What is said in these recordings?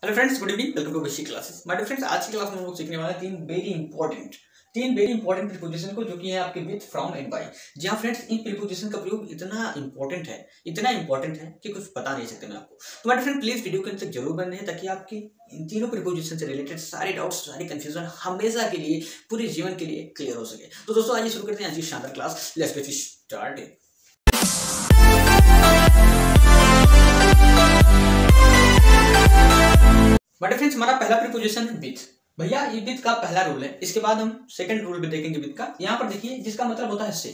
Hello friends, good evening, welcome to basic classes. My dear friends, आज की class में हम लोग सीखने वाले हैं तीन वेरी इंपॉर्टेंट प्रीपोजिशन को, जो कि है आपके विथ, फ्रॉम एंड बाय। जी हाँ फ्रेंड्स, इन प्रीपोजिशन का प्रयोग इतना इंपॉर्टेंट है कि कुछ बता नहीं सकते मैं आपको। तो my dear friend, please video के अंत तक जरूर बने हैं, ताकि आपकी इन तीनों प्रीपोजिशन से रिलेटेड सारे डाउट्स, सारी कंफ्यूजन हमेशा के लिए, पूरे जीवन के लिए क्लियर हो सके। तो दोस्तों, आइए शुरू करते हैं आज की शानदार class. Let's get started. But friends, हमारा पहला प्रीपोजिशन है विथ। भैया, ये विथ का पहला रूल है। इसके बाद हम सेकंड रूल भी देखेंगे विथ का। यहाँ पर देखिए, जिसका मतलब होता है से।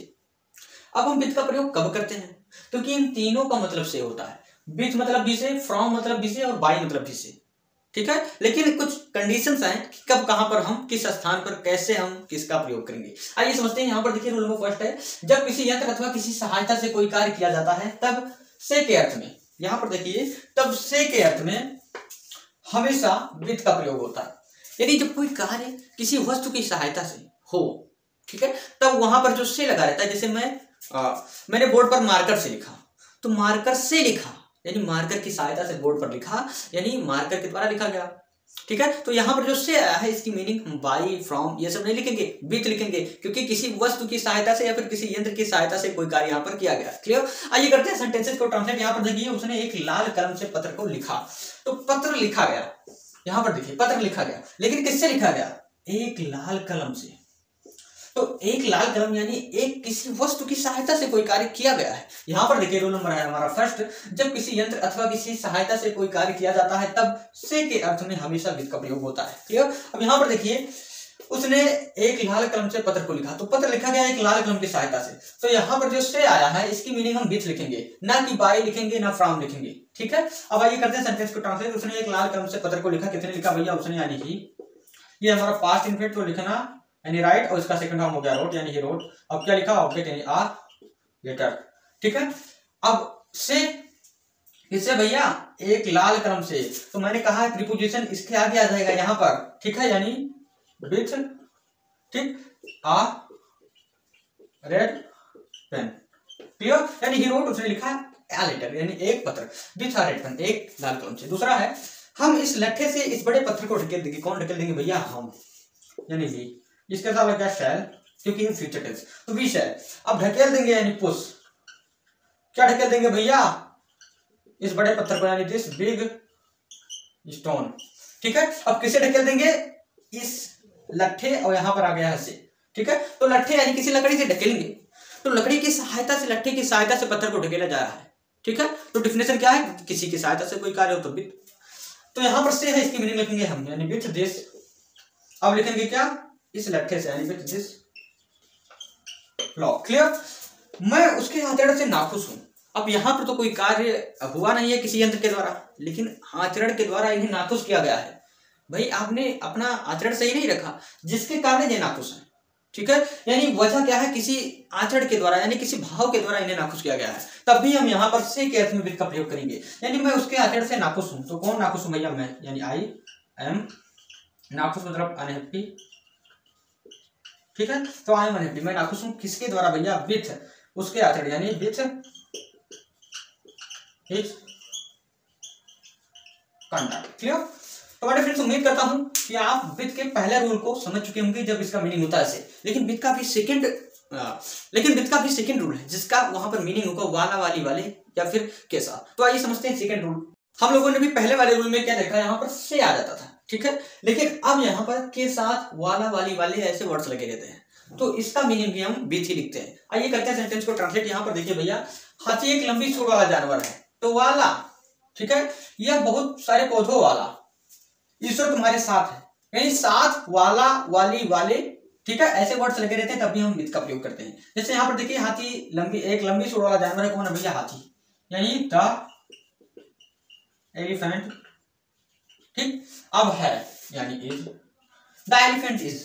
अब हम विथ का प्रयोग कब करते हैं? क्योंकि इन तीनों का मतलब से होता है। विथ मतलब भी से, फ्रॉम मतलब भी से, और बाय मतलब भी से। ठीक है, लेकिन कुछ कंडीशंस हैं कि कब, कहां पर, हम किस स्थान पर, कैसे हम किसका प्रयोग करेंगे। आइए समझते हैं। यहाँ पर देखिए, रूल नंबर फर्स्ट है, जब किसी यंत्र अथवा किसी सहायता से कोई कार्य किया जाता है, तब से के अर्थ में, यहाँ पर देखिए, तब से के अर्थ में हमेशा विथ का प्रयोग होता है। यदि जब कोई कार्य किसी वस्तु की सहायता से हो, ठीक है, तब वहां पर जो से लगा रहता है। जैसे मैंने बोर्ड पर मार्कर से लिखा, तो मार्कर से लिखा यानी मार्कर की सहायता से बोर्ड पर लिखा, यानी मार्कर के द्वारा लिखा गया। ठीक है, तो यहाँ पर जो से आया है, इसकी मीनिंग बाय, फ्रॉम ये सब नहीं लिखेंगे, विथ लिखेंगे, क्योंकि किसी वस्तु की सहायता से या फिर किसी यंत्र की सहायता से कोई कार्य यहाँ पर किया गया। क्लियर? आइए करते हैं सेंटेंसेस को ट्रांसलेट। यहाँ पर देखिए, उसने एक लाल कलम से पत्र को लिखा, तो पत्र लिखा गया। यहाँ पर देखिए, पत्र लिखा गया, लेकिन किससे लिखा गया? एक लाल कलम से। तो एक लाल कलम यानी एक किसी वस्तु की सहायता से कोई कार्य किया गया है। यहाँ पर देखिए, रूल नंबर है हमारा फर्स्ट, जब किसी यंत्र अथवा किसी सहायता से कोई कार्य किया जाता है, तब से के अर्थ में हमेशा विथ का प्रयोग होता है। क्लियर? अब यहाँ पर देखिए, उसने एक लाल कलम से पत्र को लिखा, तो पत्र लिखा गया एक लाल कलम की सहायता से। तो यहाँ पर जो से आया है, इसकी मीनिंग हम विथ लिखेंगे, ना कि बाय लिखेंगे, ना फ्रॉम लिखेंगे। ठीक है, अब आइए करते हैं सेंटेंस को ट्रांसलेट। उसने एक लाल कलम से पत्र को लिखा, कितने लिखा भैया? उसने, यानी कि ये हमारा पास्ट इनफिनिट को लिखना, यानी राइट, और इसका सेकंड फॉर्म हो गया रोट, यानी ही रोट। अब क्या लिखा? ऑब्जेक्ट यानी आ लेटर। ठीक है, अब से किससे भैया? एक लाल कलम से। तो मैंने कहा प्रीपोजिशन इसके आगे आ जाएगा यहाँ पर। ठीक है, यानी विथ, ठीक, आ रेड पेन। क्लियर? यानी ही रोट, उसने लिखा आ लेटर, यानी एक पत्र, विथ आ रेड पेन, एक लाल कलम से। दूसरा है, हम इस लट्ठे से इस बड़े पत्थर को ढकेल देंगे। कौन ढकेल देंगे भैया? हम, यानी वी। इसके साथ लगा शैल, क्योंकि ये फ्यूचर टेंस, तो वी शैल। अब ढकेल देंगे यानी पुश। क्या ढकेल देंगे भैया? इस बड़े पत्थर को, यानी दिस बिग स्टोन। ठीक है, अब किसे ढकेल देंगे? इस लट्ठे, और यहां पर आ गया है से। ठीक है, तो लट्ठे यानी किसी लकड़ी से ढकेलेंगे, तो लकड़ी की सहायता से, लट्ठे की सहायता से पत्थर को ढकेला जा रहा है। ठीक है, तो डिफिनेशन क्या है? किसी की सहायता से कोई कार्य हो तो विथ। तो यहां पर से है, इसकी मीनिंग लिखेंगे हम, यानी विथ दिस। अब लिखेंगे क्या? इस लट्ठे से, यानी विथ दिस ब्लॉक। क्लियर? मैं उसके आचरण से नाखुश हूं। अब यहां पर तो कोई कार्य हुआ नहीं है किसी यंत्र के द्वारा, लेकिन आचरण के द्वारा इन्हें नाखुश किया गया है। भाई, आपने अपना आचरण सही नहीं रखा, जिसके कारण ये नाखुश है। ठीक है, यानी वजह क्या है? किसी आचरण के द्वारा, यानी किसी भाव के द्वारा इन्हें नाखुश किया गया है। तब भी हम यहाँ पर से के अर्थ में विथ का प्रयोग करेंगे, यानी मैं उसके आचरण से नाखुश हूं। तो कौन नाखुश हूं भैया? मैं, यानी आई एम नाखुश, मतलब अनहैप्पी। ठीक है, तो आई एम अनहैप्पी, मैं नाखुश हूं। किसके द्वारा भैया? विथ उसके आचरण, यानी विथ हिज कंडक्ट। क्लियर? तो मेरे फ्रेंड्स, उम्मीद करता हूं कि आप विथ के पहले रूल को समझ चुके होंगे, जब इसका मीनिंग होता है से। लेकिन विथ का भी सेकंड रूल है, जिसका वहां पर मीनिंग होगा वाला, वाली, वाले, या फिर कैसा। तो आइए समझते हैं सेकंड रूल। हम लोगों ने भी पहले वाले रूल में क्या देखा, यहाँ पर से आ जाता था। ठीक है, लेकिन अब यहाँ पर के साथ वाला, वाली, वाले ऐसे वर्ड्स लगे रहते हैं, तो इसका मीनिंग भी हम विथ ही लिखते हैं। आइए करते हैं सेंटेंस को ट्रांसलेट। यहाँ पर देखिए भैया, हाथी एक लंबी सूंड वाला जानवर है, तो वाला, ठीक है, यह बहुत सारे पौधों वाला, ईश्वर तुम्हारे साथ है, यानी साथ, वाला, वाली, वाले। ठीक है, ऐसे वर्ड्स लगे रहते हैं, तभी हम विथ का प्रयोग करते हैं। जैसे यहाँ पर देखिए, हाथी एक लंबी सूंड वाला जानवर है। कौन है भैया? हाथी, यानी द एलिफेंट। ठीक, अब है, यानी इज, द एलिफेंट इज।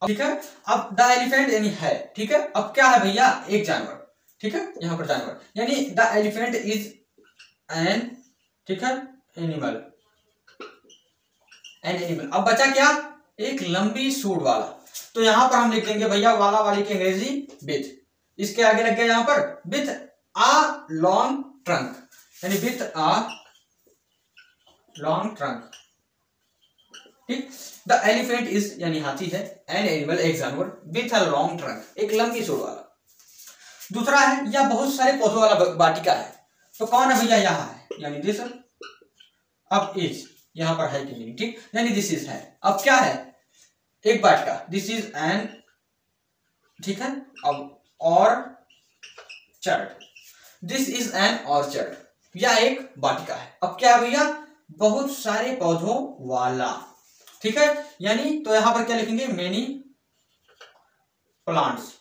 ठीक है, अब द एलिफेंट यानी है। ठीक है, अब क्या है भैया? एक जानवर। ठीक है, यहाँ पर जानवर, यानी द एलिफेंट इज एन, ठीक है, एनिमल। अब बचा क्या? एक लंबी सूंड वाला, तो यहां पर हम लिख देंगे भैया वाला, वाली की अंग्रेजी विथ। इसके आगे लग गया यहां पर विथ आ लॉन्ग ट्रंक, यानी विथ आ लॉन्ग ट्रंक। ठीक। द एलिफेंट इज यानी हाथी है, एन एनिमल एक जानवर, विथ अ लॉन्ग ट्रंक एक लंबी सूंड वाला। दूसरा है या बहुत सारे पौधों वाला वाटिका है, तो कौन है भैया, यहाँ है यानी दिस। अब इज यहाँ पर है कि नहीं, ठीक, यानी दिस इज है। अब क्या है, एक वाटिका, दिस इज एन, ठीक है। अब orchard, this is an orchard, यह एक वाटिका है। अब क्या है भैया, बहुत सारे पौधों वाला, ठीक है। यानी तो यहां पर क्या लिखेंगे, मेनी प्लांट्स,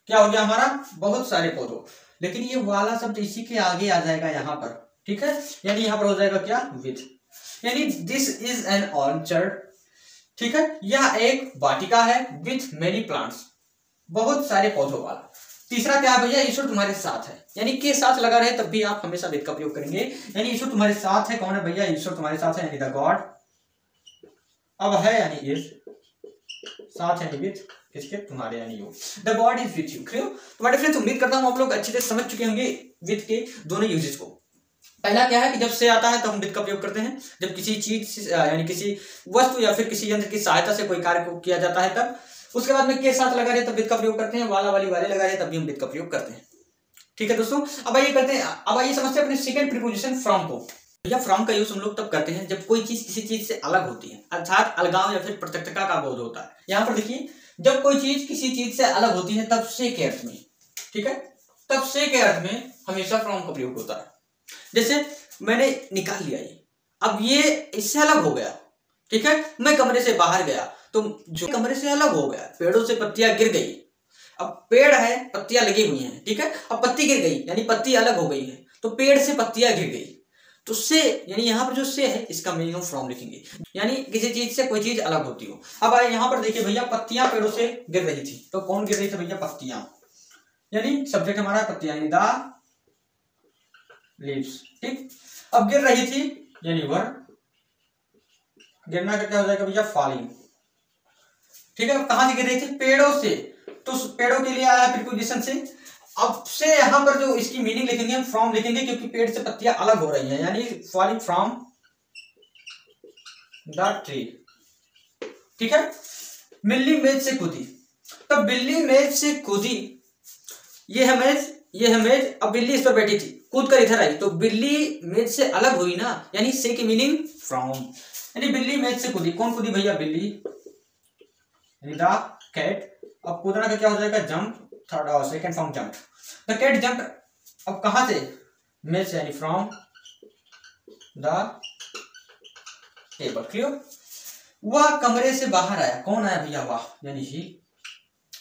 क्या हो गया हमारा, बहुत सारे पौधों। लेकिन ये वाला शब्द इसी के आगे आ जाएगा यहाँ पर, ठीक है। यानी यहाँ पर हो जाएगा क्या, विथ, यानी दिस इज एन ऑर्चर्ड, ठीक है। यह एक वाटिका है, विथ मेनी प्लांट्स, बहुत सारे पौधों वाला। तीसरा क्या है भैया, ईश्वर तुम्हारे साथ है, यानी के साथ लगा रहे तब भी आप हमेशा विथ का प्रयोग करेंगे। यानी ईश्वर तुम्हारे साथ है, कौन है भैया, ईश्वर तुम्हारे साथ है, यानी द गॉड। अब है यानी इज, साथ यानी विथ, किसके, तुम्हारे यानी you, the God is with you. Clear. तो माय फ्रेंड्स, उम्मीद करता हूं आप लोग अच्छे से समझ चुके होंगे विथ के दोनों यूजेस को। पहला क्या है कि जब से आता है तो हम विथ का प्रयोग करते हैं, जब किसी चीज यानी किसी वस्तु या फिर किसी यंत्र की सहायता से कोई कार्य को किया जाता है तब। उसके बाद में के साथ लगा रहे तब विथ का प्रयोग करते हैं, वाला वाली वाले लगा रहे तब भी हम विथ का प्रयोग करते हैं, ठीक है दोस्तों। अब आइए करते हैं, अब आइए समझते हैं अपने सेकंड प्रीपोजिशन फ्रॉम को। भैया फ्रॉम का यूज हम लोग तब करते हैं जब कोई चीज किसी चीज से अलग होती है, अर्थात अलगाव या फिर पृथकता का बोध होता है। यहाँ पर देखिए, जब कोई चीज किसी चीज से अलग होती है तब से के अर्थ में, ठीक है, तब से के अर्थ में हमेशा फ्रॉम का प्रयोग होता है। जैसे मैंने निकाल लिया ये, अब ये इससे अलग हो गया, ठीक है। मैं कमरे से बाहर गया तो जो कमरे से अलग हो गया, पेड़ों से पत्तियां गिर गई। अब पेड़ है, पत्तियां लगी हुई हैं, ठीक है। अब पत्ती गिर गई यानी पत्ती अलग हो गई है, तो पेड़ से पत्तियां गिर गई, तो से यानी यहाँ पर जो से है इसका मीनिंग हम फ्रॉम लिखेंगे, यानी किसी चीज से कोई चीज अलग होती हो। अब यहाँ पर देखिए भैया, पत्तियां पेड़ों से गिर रही थी, तो कौन गिर रही थी भैया, पत्तियां, यानी सब्जेक्ट हमारा पत्तियां, यानी द लीव्स, ठीक। अब गिर रही थी यानी वर, गिरना का क्या हो जाएगा भैया, फॉलिंग, ठीक है। कहां से गिर रही थी, पेड़ों से, तो पेड़ों के लिए आया प्रीपोजिशन से। अब से यहां पर जो इसकी मीनिंग लिखेंगे हम फ्रॉम लिखेंगे, क्योंकि पेड़ से पत्तियां अलग हो रही हैं, यानी फॉलिंग फ्रॉम द ट्री, ठीक है। बिल्ली मेज से कूदी, तब बिल्ली मेज से कूदी, ये है मेज, ये है मेज। अब बिल्ली इस पर बैठी थी, कूद कर इधर आई, तो बिल्ली मेज से अलग हुई ना, यानी से की मीनिंग फ्रॉम, यानी बिल्ली मेज से कूदी, कौन कूदी भैया, बिल्ली, यानी द कैट। अब कूदना का क्या हो जाएगा, जंप, थर्ड और second form jump, the cat jump. अब कहां से, मेज से, यानी फ्रॉम द टेबल। क्लियर। वह कमरे से बाहर आया, कौन आया भैया, वाह, यानी ही।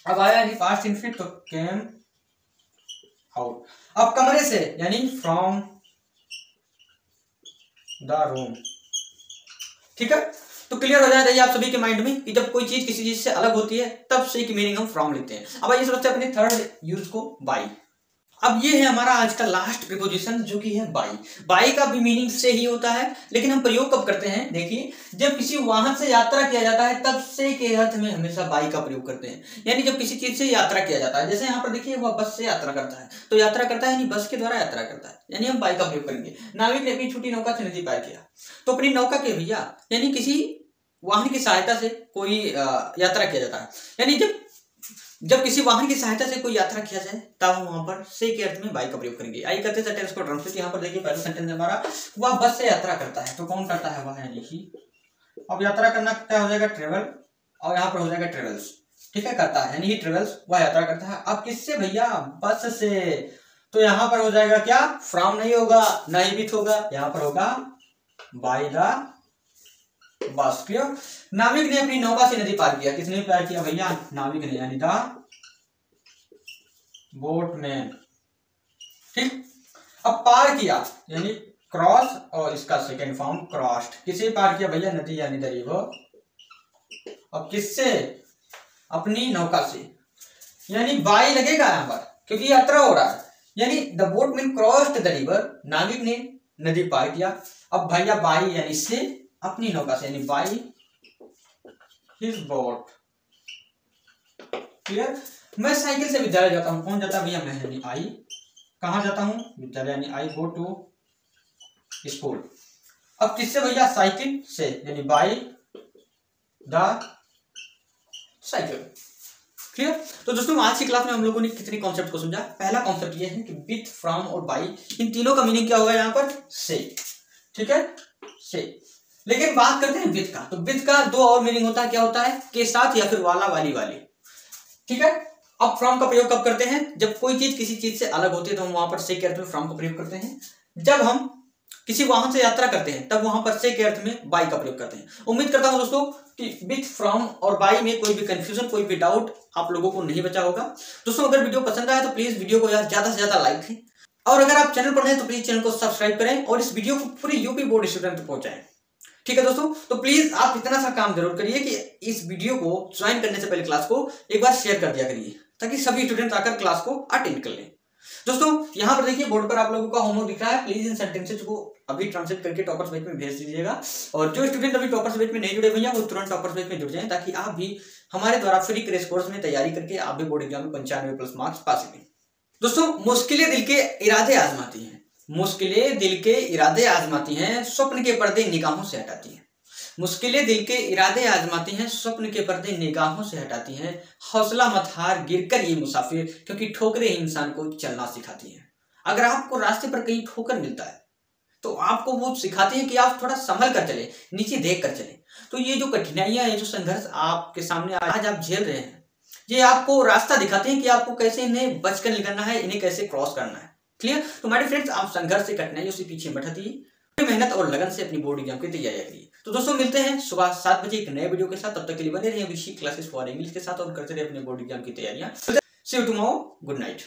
अब आया यानी पास्ट इनफिनिट, तो केम आउट। अब कमरे से यानी फ्रॉम द रूम, ठीक है। तो क्लियर हो जाएगा आप सभी के माइंड में कि जब कोई चीज किसी चीज से अलग होती है तब से की मीनिंग हम फ्रॉम लिखते हैं। अब आइए समझते हैं अपने थर्ड यूज को, बाई। अब ये है हमारा आज का लास्ट प्रीपोजिशन जो कि है बाई। बाई का भी मीनिंग से ही होता है, लेकिन हम प्रयोग कब करते हैं, देखिए, जब किसी वाहन से यात्रा किया जाता है तब से के अर्थ में हमेशा बाई का प्रयोग करते हैं, यानी जब किसी चीज से यात्रा किया जाता है। जैसे यहाँ पर देखिए, वह बस से यात्रा करता है, तो यात्रा करता है यानी बस के द्वारा यात्रा करता है, यानी हम बाई का प्रयोग करेंगे। नाविक ने अपनी छोटी नौका से नदी पार किया, तो अपनी नौका के भैया यानी किसी वाहन की सहायता से कोई यात्रा किया जाता है, यानी जब किसी वाहन की सहायता से कोई यात्रा किया जाए तब हम वहां पर से के अर्थ में बाई का प्रयोग करेंगे। आइए करते हैं सेंटेंस को ट्रांसलेट। यहाँ पर देखिए पहला सेंटेंस हमारा, वह बस से यात्रा करता है, तो कौन करता है, वह यानी ही। अब यात्रा करना क्या हो जाएगा, ट्रेवल, और यहाँ पर हो जाएगा ट्रेवल्स, ठीक है, करता है यानी ही ट्रेवल्स, वह यात्रा करता है। अब किससे भैया, बस से, तो यहाँ पर हो जाएगा क्या, फ्रॉम नहीं होगा, ना ही विथ होगा, यहाँ पर होगा बाय द बस। क्लियर। नाविक ने अपनी नौका से नदी पार किया, किसने पार किया भैया, नाविक ने, यानी द बोटमैन, ठीक। अब पार किया यानी क्रॉस, और इसका सेकेंड फॉर्म क्रॉस्ड, किसे पार किया भैया, नदी यानी द रिवर। अब किससे, अपनी नौका से, यानी बाई लगेगा यहां पर क्योंकि यात्रा हो रहा है, यानी the boatman crossed the river, नाविक ने नदी पार किया। अब भैया बाई यानी से, अपनी नौका से, यानी बाई हिज बोट। क्लियर। मैं साइकिल से विद्यालय जाता हूँ, कौन जाता है भैया, मैं, यानी आई। कहाँ जाता हूँ, विद्यालय, यानी आई गो टू स्कूल। अब किससे भैया, साइकिल से, यानी बाई द साइकिल। क्लियर। तो दोस्तों आज की क्लास में हम लोगों ने कितने कॉन्सेप्ट को समझा। पहला कॉन्सेप्ट ये है कि विथ, फ्रॉम और बाई, इन तीनों का मीनिंग क्या होगा यहाँ पर, से। ठीक है, से। लेकिन बात करते हैं विथ का, तो विथ का दो और मीनिंग होता है, क्या होता है, के साथ या फिर वाला, वाली, वाली। ठीक है। अब फ्रॉम का प्रयोग कब करते हैं, जब कोई चीज किसी चीज से अलग होती है तो हम वहां पर से के अर्थ में फ्रॉम का प्रयोग करते हैं। जब हम किसी वाहन से यात्रा करते हैं तब वहां पर से के अर्थ में बाई का प्रयोग करते हैं। उम्मीद करता हूं दोस्तों कि विथ, फ्रॉम और बाई में कोई भी कंफ्यूजन, कोई भी डाउट आप लोगों को नहीं बचा होगा। दोस्तों अगर वीडियो पसंद आया तो प्लीज वीडियो को यार ज्यादा से ज्यादा लाइक करें, और अगर आप चैनल पर नए तो प्लीज चैनल को सब्सक्राइब करें और इस वीडियो को पूरे यूपी बोर्ड स्टूडेंट तक पहुंचाएं। ठीक है दोस्तों, तो प्लीज आप इतना सा काम जरूर करिए कि इस वीडियो को ज्वाइन करने से पहले क्लास को एक बार शेयर कर दिया करिए, ताकि सभी स्टूडेंट आकर क्लास को अटेंड कर लें। दोस्तों यहाँ पर देखिए बोर्ड पर आप लोगों का होमवर्क दिख रहा है, प्लीज इन सेंटेंसेस को अभी ट्रांसलेट करके टॉपर्स बैच में भेज दीजिएगा। और जो स्टूडेंट अभी टॉपर्स बैच में नहीं जुड़े भैया, वो तुरंत टॉपर्स बैच में जुड़ जाएं, ताकि आप भी हमारे द्वारा फ्री क्रैश कोर्स में तैयारी करके आप भी बोर्ड एग्जाम में 95+ मार्क्स पा सकें। दोस्तों मुश्किलें दिल के इरादे आजमाती हैं, मुश्किलें दिल के इरादे आजमाती हैं, स्वप्न के पर्दे निगाहों से हटाती हैं। मुश्किलें दिल के इरादे आजमाती हैं, स्वप्न के पर्दे निगाहों से हटाती हैं। हौसला मत हार, गिरकर ये मुसाफिर, क्योंकि ठोकरें ही इंसान को चलना सिखाती हैं। अगर आपको रास्ते पर कहीं ठोकर मिलता है तो आपको वो सिखाती है कि आप थोड़ा संभल कर चले, नीचे देख कर चले। तो ये जो कठिनाइयां, ये जो संघर्ष आपके सामने आज आप झेल रहे हैं, ये आपको रास्ता दिखाते हैं कि आपको कैसे इन्हें बचकर निकलना है, इन्हें कैसे क्रॉस करना है। क्लियर। तो हमारे फ्रेंड्स, आप संघर्ष से, कठिनाइयों से पीछे मत हटिए, मेहनत और लगन से अपनी बोर्ड एग्जाम की तैयारी करिए। तो दोस्तों मिलते हैं सुबह 7 बजे एक नए वीडियो के साथ। तब तक के लिए बने रहिए विशी क्लासेस फॉर इंग्लिश के साथ और करते रहिए अपने बोर्ड एग्जाम की तैयारियां। सी यू टुमारो, गुड नाइट।